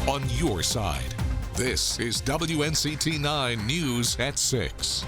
on your side. This is WNCT 9 News at 6.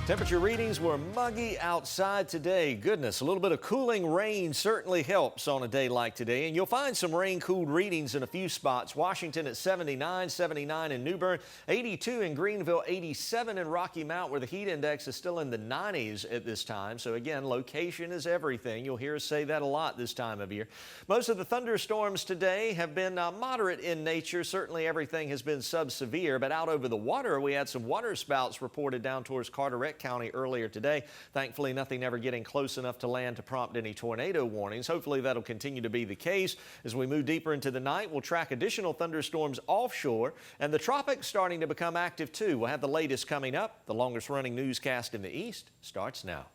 Temperature readings were muggy outside today. Goodness, a little bit of cooling rain certainly helps on a day like today. And you'll find some rain-cooled readings in a few spots. Washington at 79, 79 in New Bern, 82 in Greenville, 87 in Rocky Mount, where the heat index is still in the 90s at this time. So again, location is everything. You'll hear us say that a lot this time of year. Most of the thunderstorms today have been moderate in nature. Certainly everything has been sub-severe, but out over the water, we had some water spouts reported down towards Carteret County earlier today. Thankfully, nothing ever getting close enough to land to prompt any tornado warnings. Hopefully, that'll continue to be the case. As we move deeper into the night, we'll track additional thunderstorms offshore, and the tropics starting to become active too. We'll have the latest coming up. The longest running newscast in the East starts now.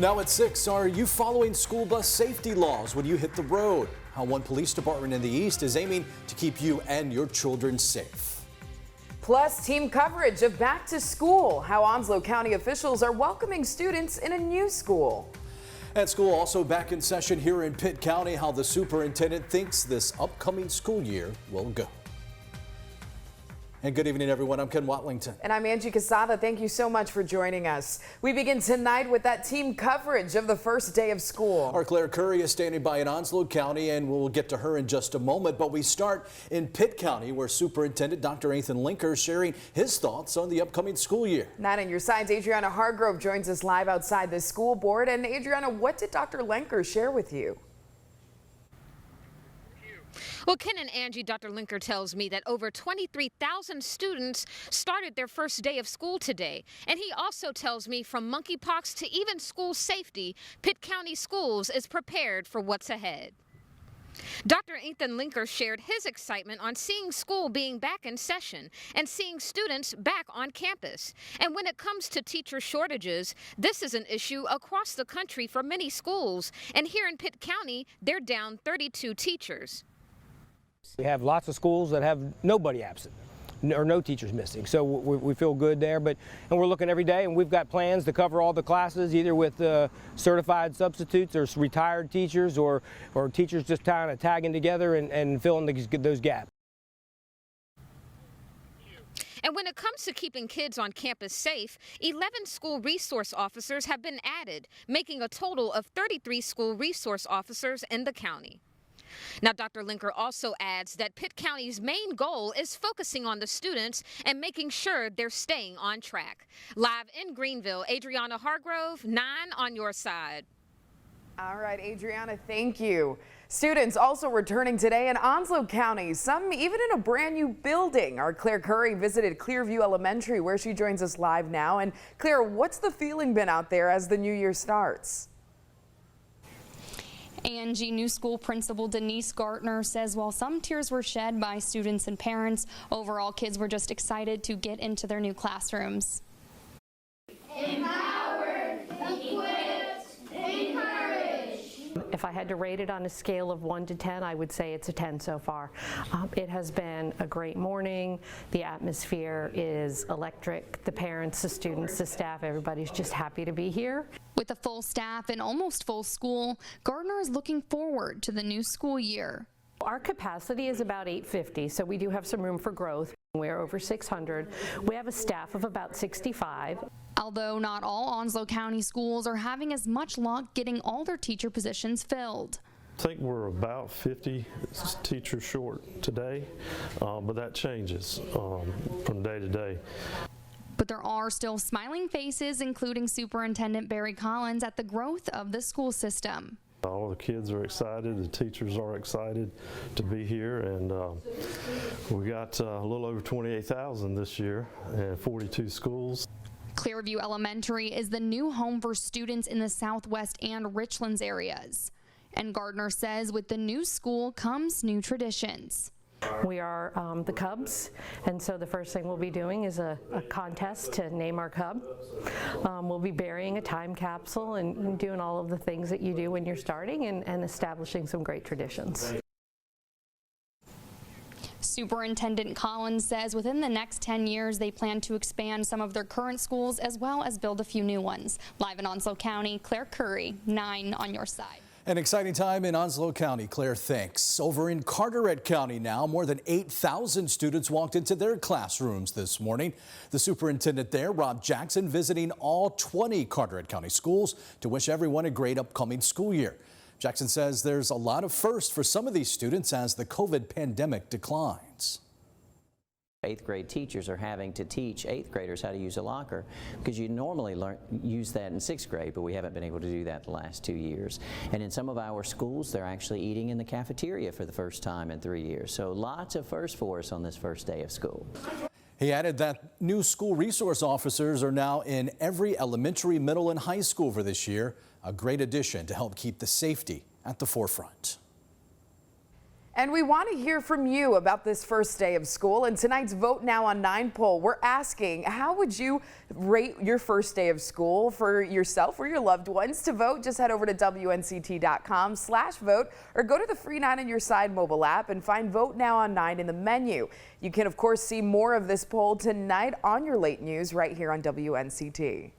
Now at 6, are you following school bus safety laws when you hit the road? How one police department in the East is aiming to keep you and your children safe. Plus, team coverage of back to school, how Onslow County officials are welcoming students in a new school. And school also back in session here in Pitt County, how the superintendent thinks this upcoming school year will go. And good evening, everyone. I'm Ken Watlington. And I'm Angie Casada. Thank you so much for joining us. We begin tonight with that team coverage of the first day of school. Our Claire Curry is standing by in Onslow County, and we'll get to her in just a moment. But we start in Pitt County, where Superintendent Dr. Nathan Linker is sharing his thoughts on the upcoming school year. 9 on your sides, Adriana Hargrove joins us live outside the school board. And Adriana, what did Dr. Linker share with you? Well, Ken and Angie, Dr. Linker tells me that over 23,000 students started their first day of school today. And he also tells me from monkeypox to even school safety, Pitt County Schools is prepared for what's ahead. Dr. Nathan Linker shared his excitement on seeing school being back in session and seeing students back on campus. And when it comes to teacher shortages, this is an issue across the country for many schools. And here in Pitt County, they're down 32 teachers. We have lots of schools that have nobody absent or no teachers missing, so we feel good there. And we're looking every day, and we've got plans to cover all the classes, either with certified substitutes or retired teachers or teachers just kind of tagging together and filling those gaps. And when it comes to keeping kids on campus safe, 11 school resource officers have been added, making a total of 33 school resource officers in the county. Now, Dr. Linker also adds that Pitt County's main goal is focusing on the students and making sure they're staying on track. Live in Greenville, Adriana Hargrove, 9 on your side. All right, Adriana, thank you. Students also returning today in Onslow County, some even in a brand new building. Our Claire Curry visited Clearview Elementary, where she joins us live now. And Claire, what's the feeling been out there as the new year starts? Angie, new school principal Denise Gartner says while some tears were shed by students and parents, overall kids were just excited to get into their new classrooms. Empowered, equipped, encouraged. If I had to rate it on a scale of 1 to 10, I would say it's a 10 so far. It has been a great morning. The atmosphere is electric. The parents, the students, the staff, everybody's just happy to be here. With a full staff and almost full school, Gardner is looking forward to the new school year. Our capacity is about 850, so we do have some room for growth. We're over 600. We have a staff of about 65. Although not all Onslow County schools are having as much luck getting all their teacher positions filled. I think we're about 50 teachers short today, but that changes from day to day. But there are still smiling faces, including Superintendent Barry Collins, at the growth of the school system. All the kids are excited, the teachers are excited to be here, and we got a little over 28,000 this year and 42 schools. Clearview Elementary is the new home for students in the Southwest and Richlands areas. And Gardner says with the new school comes new traditions. We are the Cubs, and so the first thing we'll be doing is a contest to name our Cub. We'll be burying a time capsule and doing all of the things that you do when you're starting and establishing some great traditions. Superintendent Collins says within the next 10 years they plan to expand some of their current schools as well as build a few new ones. Live in Onslow County, Claire Curry, 9 on your side. An exciting time in Onslow County, Claire thinks. Over in Carteret County now, more than 8,000 students walked into their classrooms this morning. The superintendent there, Rob Jackson, visiting all 20 Carteret County schools to wish everyone a great upcoming school year. Jackson says there's a lot of firsts for some of these students as the COVID pandemic declines. 8th grade teachers are having to teach 8th graders how to use a locker because you normally use that in 6th grade, but we haven't been able to do that the last 2 years. And in some of our schools, they're actually eating in the cafeteria for the first time in 3 years. So lots of firsts for us on this first day of school. He added that new school resource officers are now in every elementary, middle, and high school for this year, a great addition to help keep the safety at the forefront. And we want to hear from you about this first day of school. And tonight's Vote Now on 9 poll, we're asking, how would you rate your first day of school for yourself or your loved ones? To vote, just head over to WNCT.com/vote or go to the free 9 on your side mobile app and find Vote Now on 9 in the menu. You can, of course, see more of this poll tonight on your late news right here on WNCT.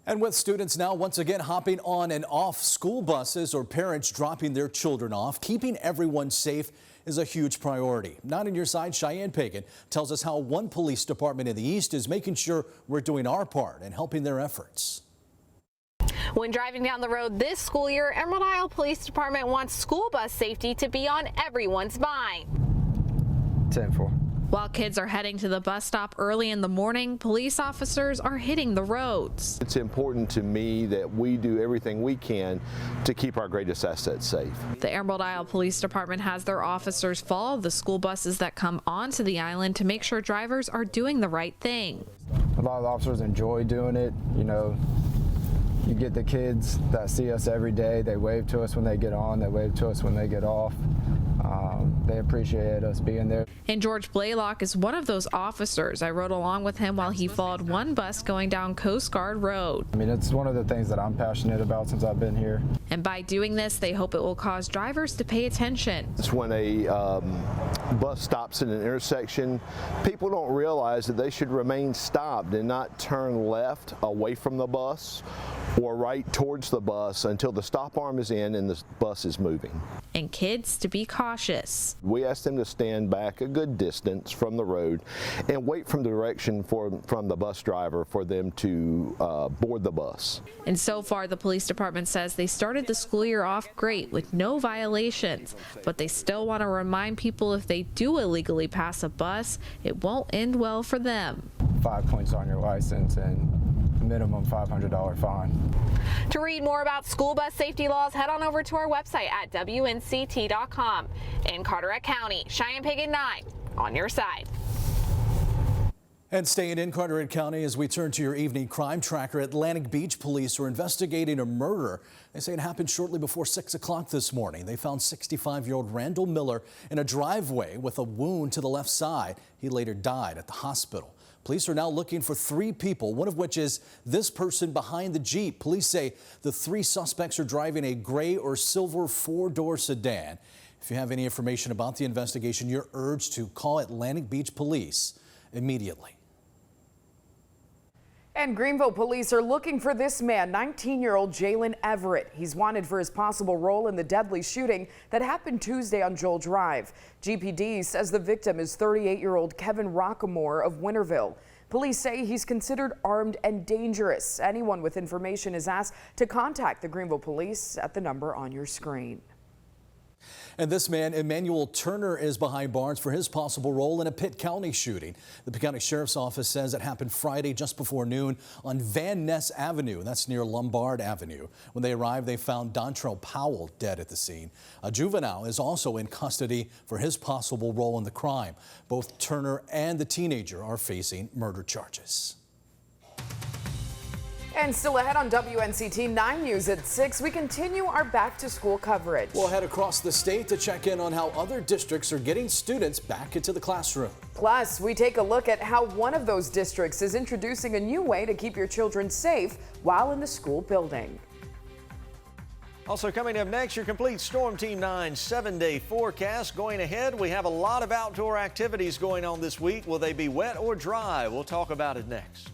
And with students now once again hopping on and off school buses or parents dropping their children off, keeping everyone safe is a huge priority. 9 on your side, Cheyenne Pagan tells us how one police department in the East is making sure we're doing our part and helping their efforts. When driving down the road this school year, Emerald Isle Police Department wants school bus safety to be on everyone's mind. 10-4. While kids are heading to the bus stop early in the morning, police officers are hitting the roads. It's important to me that we do everything we can to keep our greatest assets safe. The Emerald Isle Police Department has their officers follow the school buses that come onto the island to make sure drivers are doing the right thing. A lot of the officers enjoy doing it. You know, you get the kids that see us every day. They wave to us when they get on. They wave to us when they get off. They appreciate us being there. And George Blaylock is one of those officers. I rode along with him while he followed one bus going down Coast Guard Road. I mean, it's one of the things that I'm passionate about since I've been here. And by doing this, they hope it will cause drivers to pay attention. It's when a bus stops in an intersection, people don't realize that they should remain stopped and not turn left away from the bus or right towards the bus until the stop arm is in and the bus is moving. And kids to be cautious. We ask them to stand back a good distance from the road and wait from the direction from the bus driver for them to board the bus. And so far, the police department says they started the school year off great with no violations, but they still want to remind people if they do illegally pass a bus, it won't end well for them. 5 points on your license and minimum $500 fine. To read more about school bus safety laws, head on over to our website at WNCT.com. In Carteret County, Cheyenne Pagan 9 on your side. And staying in Carteret County as we turn to your evening crime tracker, Atlantic Beach police are investigating a murder. They say it happened shortly before 6 o'clock this morning. They found 65-year-old Randall Miller in a driveway with a wound to the left side. He later died at the hospital. Police are now looking for 3 people, one of which is this person behind the Jeep. Police say the 3 suspects are driving a gray or silver 4-door sedan. If you have any information about the investigation, you're urged to call Atlantic Beach Police immediately. And Greenville police are looking for this man, 19-year-old Jalen Everett. He's wanted for his possible role in the deadly shooting that happened Tuesday on Joel Drive. GPD says the victim is 38-year-old Kevin Rockamore of Winterville. Police say he's considered armed and dangerous. Anyone with information is asked to contact the Greenville police at the number on your screen. And this man, Emmanuel Turner, is behind bars for his possible role in a Pitt County shooting. The Pitt County Sheriff's Office says it happened Friday just before noon on Van Ness Avenue. That's near Lombard Avenue. When they arrived, they found Dontrell Powell dead at the scene. A juvenile is also in custody for his possible role in the crime. Both Turner and the teenager are facing murder charges. And still ahead on WNCT 9 News at 6, we continue our back-to-school coverage. We'll head across the state to check in on how other districts are getting students back into the classroom. Plus, we take a look at how one of those districts is introducing a new way to keep your children safe while in the school building. Also coming up next, your complete Storm Team 9 7-day forecast. Going ahead, we have a lot of outdoor activities going on this week. Will they be wet or dry? We'll talk about it next.